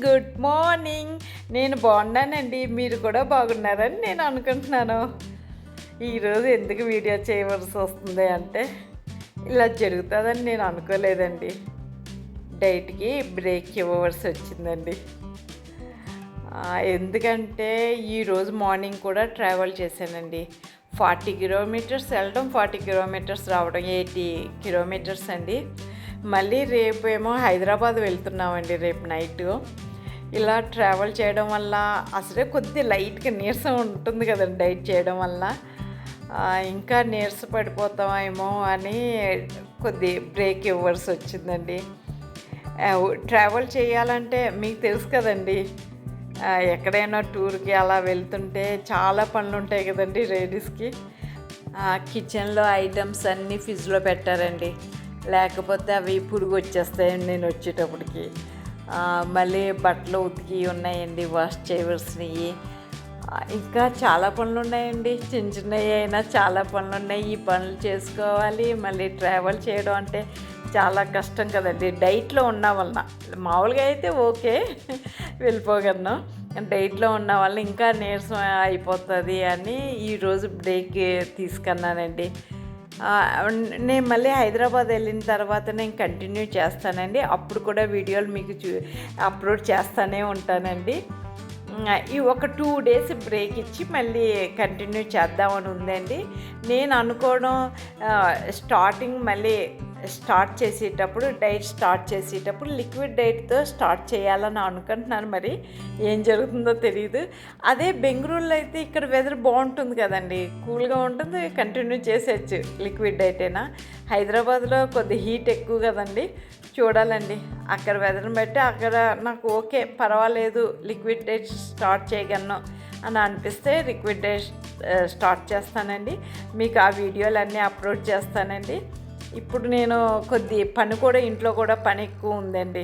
Good morning. నేను బాగున్నానండి, మీరు కూడా బాగున్నారని నేను అనుకుంటున్నాను. ఈరోజు ఎందుకు వీడియో చేయవలసి వస్తుంది అంటే ఇలా జరుగుతుందని నేను అనుకోలేదండి. డైట్కి బ్రేక్ ఇవ్వవలసి వచ్చిందండి. ఎందుకంటే ఈరోజు మార్నింగ్ కూడా ట్రావెల్ చేశానండి. 40 కిలోమీటర్స్ వెళ్ళడం, 40 కిలోమీటర్స్ రావడం, 80 కిలోమీటర్స్ అండి. మళ్ళీ రేపు ఏమో హైదరాబాద్ వెళ్తున్నామండి, రేపు నైట్. ఇలా ట్రావెల్ చేయడం వల్ల అసలే కొద్ది లైట్గా నీరసం ఉంటుంది కదండి డైట్ చేయడం వల్ల. ఇంకా నీరస పడిపోతామేమో అని కొద్ది బ్రేక్ ఇవ్వాల్సి వచ్చిందండి. ట్రావెల్ చేయాలంటే మీకు తెలుసు కదండి, ఎక్కడైనా టూర్కి అలా వెళ్తుంటే చాలా పనులు ఉంటాయి కదండి లేడీస్కి. కిచెన్లో ఐటమ్స్ అన్నీ ఫ్రిడ్జ్లో పెట్టారండి, లేకపోతే అవి పురుగు వచ్చేస్తాయండి నేను వచ్చేటప్పటికి. మళ్ళీ బట్టలు ఉతికి ఉన్నాయండి, వాష్ చేయవలసినవి. ఇంకా చాలా పనులు ఉన్నాయండి, చిన్న చిన్నవి అయినా చాలా పనులు ఉన్నాయి. ఈ పనులు చేసుకోవాలి. మళ్ళీ ట్రావెల్ చేయడం అంటే చాలా కష్టం కదండి డైట్లో ఉన్న వలన. మామూలుగా అయితే ఓకే వెళ్ళిపోగలను, డైట్లో ఉన్న వల్ల ఇంకా నీరసం అయిపోతుంది అని ఈరోజు బ్రేక్ తీసుకున్నానండి. నేను మళ్ళీ హైదరాబాద్ వెళ్ళిన తర్వాత నేను కంటిన్యూ చేస్తానండి. అప్పుడు కూడా వీడియోలు మీకు అప్లోడ్ చేస్తూనే ఉంటానండి. ఈ ఒక 2 డేస్ బ్రేక్ ఇచ్చి మళ్ళీ కంటిన్యూ చేద్దామని ఉందండి. నేను అనుకోవడం స్టార్టింగ్ మళ్ళీ స్టార్ట్ చేసేటప్పుడు, డైట్ స్టార్ట్ చేసేటప్పుడు లిక్విడ్ డైట్తో స్టార్ట్ చేయాలని అనుకుంటున్నాను. మరి ఏం జరుగుతుందో తెలియదు. అదే బెంగళూరులో అయితే ఇక్కడ వెదర్ బాగుంటుంది కదండి, కూల్గా ఉంటుంది, కంటిన్యూ చేసేయచ్చు లిక్విడ్ డైట్ అయినా. హైదరాబాద్లో కొద్ది హీట్ ఎక్కువ కదండి, చూడాలండి అక్కడ వెదర్ని బట్టి. అక్కడ నాకు ఓకే పర్వాలేదు లిక్విడ్ డైట్ స్టార్ట్ చేయగలను అని అనిపిస్తే లిక్విడ్ డైట్ స్టార్ట్ చేస్తానండి. మీకు ఆ వీడియోలు అన్నీ అప్లోడ్ చేస్తానండి. ఇప్పుడు నేను కొద్ది పని కూడా, ఇంట్లో కూడా పని ఎక్కువ ఉందండి.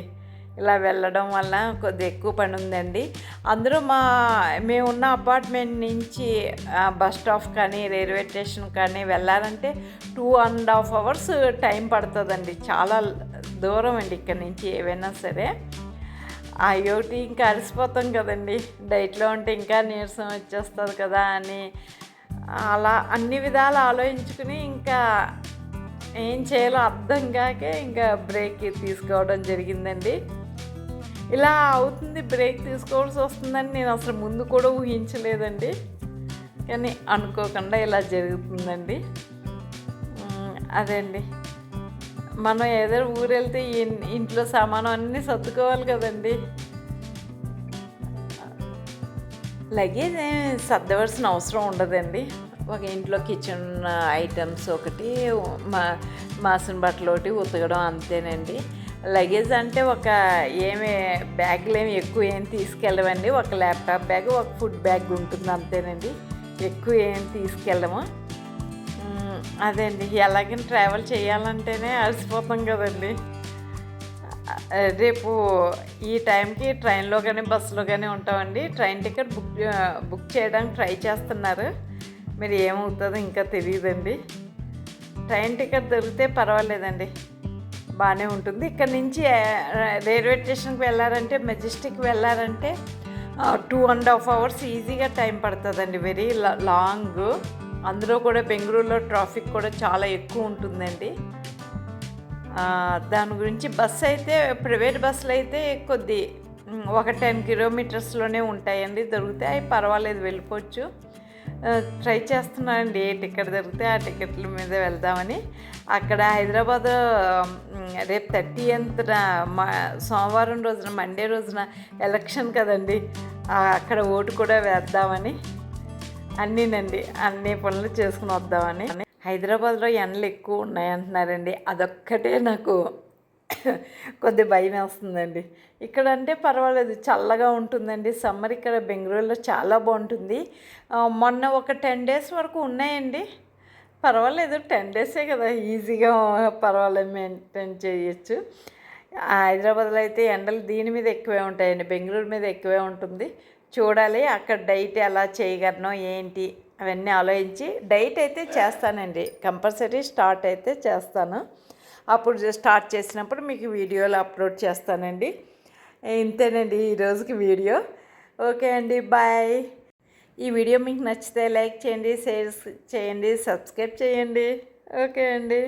ఇలా వెళ్ళడం వల్ల కొద్ది ఎక్కువ పని ఉందండి. అందరూ మేమున్న అపార్ట్మెంట్ నుంచి బస్ స్టాప్ కానీ రైల్వే స్టేషన్ కానీ వెళ్ళాలంటే 2.5 hours టైం పడుతుందండి. చాలా దూరం అండి ఇక్కడ నుంచి ఏవైనా సరే. అయ్యోటి ఇంకా అలసిపోతాం కదండి, డైట్లో ఉంటే ఇంకా నీరసం వచ్చేస్తుంది కదా అని అలా అన్ని విధాలు ఆలోచించుకుని ఇంకా ఏం చేయాలో అర్థం కాకే ఇంకా బ్రేక్ తీసుకోవడం జరిగిందండి. ఇలా అవుతుంది, బ్రేక్ తీసుకోవాల్సి వస్తుందని నేను అసలు ముందు కూడా ఊహించలేదండి. కానీ అనుకోకుండా ఇలా జరుగుతుందండి. అదే అండి, మనం ఏదైనా ఊరు వెళ్తే ఇంట్లో సామాను అన్నీ సర్దుకోవాలి కదండి. లగేజ్ సర్దవలసిన అవసరం ఉండదండి. ఒక ఇంట్లో కిచెన్ ఐటమ్స్ ఒకటి, మాసిన బట్టలు ఒకటి ఉతకడం, అంతేనండి. లగేజ్ అంటే ఏమి బ్యాగులు ఏమి ఎక్కువ ఏం తీసుకెళ్ళమండి. ఒక ల్యాప్టాప్ బ్యాగ్, ఒక ఫుడ్ బ్యాగ్ ఉంటుంది, అంతేనండి. ఎక్కువ ఏం తీసుకెళ్ళము. అదే అండి, ఎలాగైనా ట్రావెల్ చేయాలంటేనే అలసిపోతాం కదండి. రేపు ఈ టైంకి ట్రైన్లో కానీ బస్సులో కానీ ఉంటామండి. ట్రైన్ టికెట్ బుక్ చేయడానికి ట్రై చేస్తున్నారు. మీరు ఏమవుతుందో ఇంకా తెలియదండి. ట్రైన్ టికెట్ దొరికితే పర్వాలేదండి, బాగానే ఉంటుంది. ఇక్కడ నుంచి రైల్వే స్టేషన్కి వెళ్ళారంటే, మెజెస్టిక్ వెళ్ళారంటే 2.5 hours ఈజీగా టైం పడుతుందండి. Very long. అందులో కూడా బెంగళూరులో ట్రాఫిక్ కూడా చాలా ఎక్కువ ఉంటుందండి. దాని గురించి బస్సు అయితే, ప్రైవేట్ బస్సులు అయితే కొద్ది ఒక 10 kilometersలోనే ఉంటాయండి, దొరుకుతాయి, పర్వాలేదు, వెళ్ళిపోవచ్చు. ట్రై చేస్తున్నానండి ఏ టికెట్ దొరికితే ఆ టికెట్ల మీద వెళ్దామని. అక్కడ హైదరాబాద్ రేపు 30th సోమవారం రోజున, మండే రోజున ఎలక్షన్ కదండి, అక్కడ ఓటు కూడా వేద్దామని అన్నీనండి, అన్ని పనులు చేసుకుని వద్దామని. హైదరాబాద్లో ఎండలు ఎక్కువ ఉన్నాయంటున్నారండి, అదొక్కటే నాకు కొద్ది భయం వేస్తుందండి. ఇక్కడ అంటే పర్వాలేదు, చల్లగా ఉంటుందండి. సమ్మర్ ఇక్కడ బెంగళూరులో చాలా బాగుంటుంది. మొన్న ఒక 10 days వరకు ఉన్నాయండి, పర్వాలేదు. 10 days కదా, ఈజీగా పర్వాలేదు, మెయింటైన్ చేయొచ్చు. హైదరాబాద్లో అయితే ఎండలు దీని మీద ఎక్కువే ఉంటాయండి, బెంగళూరు మీద ఎక్కువే ఉంటుంది. చూడాలి అక్కడ డైట్ ఎలా చేయగలను ఏంటి అవన్నీ ఆలోచించి డైట్ అయితే చేస్తానండి, కంపల్సరీ స్టార్ట్ అయితే చేస్తాను. అప్పుడు స్టార్ట్ చేసినప్పుడు మీకు వీడియోలు అప్లోడ్ చేస్తానండి. ఇంతేనండి ఈ రోజుకి వీడియో. ఓకే అండి, బాయ్. ఈ వీడియో మీకు నచ్చితే లైక్ చేయండి, షేర్ చేయండి, సబ్స్క్రైబ్ చేయండి. ఓకే అండి.